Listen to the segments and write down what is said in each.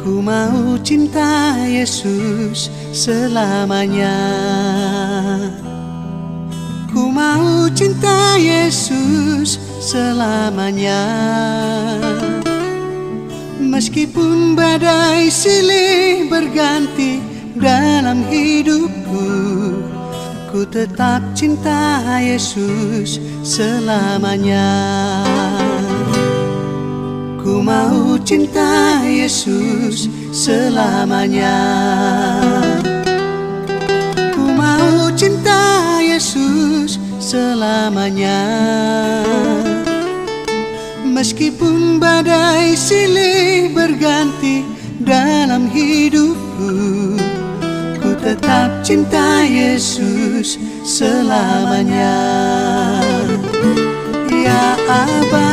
Ku mau cinta Yesus selamanya. Ku mau cinta Yesus selamanya. Meskipun badai silih berganti dalam hidupku, ku tetap cinta Yesus selamanya. Ku mau cinta Yesus selamanya. Ku mau cinta Yesus selamanya. Meskipun badai silih berganti dalam hidupku, ku tetap cinta Yesus selamanya. Ya Aba,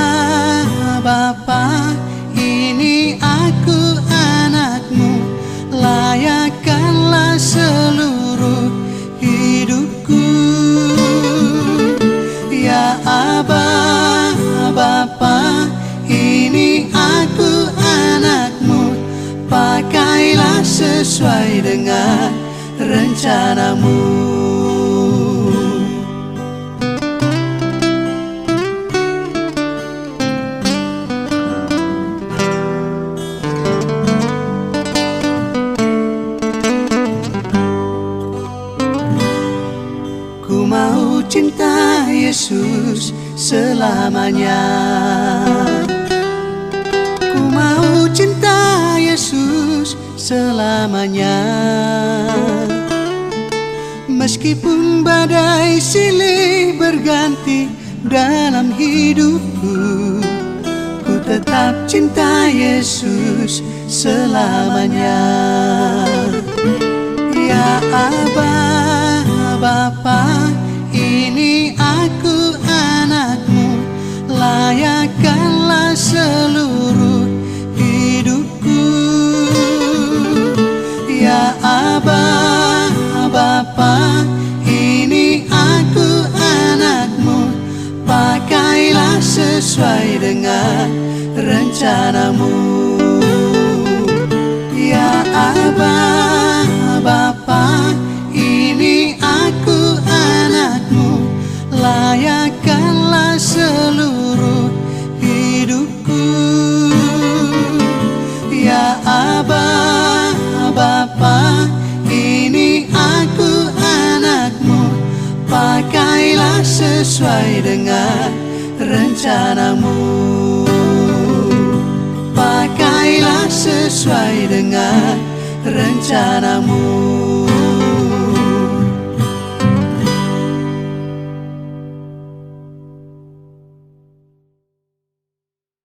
Bapa, ini aku anakmu, layakkanlah seluruh hidupku. Ya Aba, Bapa, ini aku anakmu, pakailah sesuai dengan rencanamu. Ku mau cinta Yesus selamanya. Ku mau cinta Yesus selamanya. Meskipun badai silih berganti dalam hidupku, ku tetap cinta Yesus selamanya. Ya Aba, Bapa, ini aku anakmu, layakkanlah seluruh hidupku. Ya Aba, Bapa, ini aku anakmu, pakailah sesuai dengan rencanamu. Ya Aba, Bapa, ini aku anakmu, layakkanlah seluruh hidupku. Ya Aba, Bapa, ini aku anakmu, pakailah sesuai dengan rencanamu. Pakailah sesuai dengan rencanamu.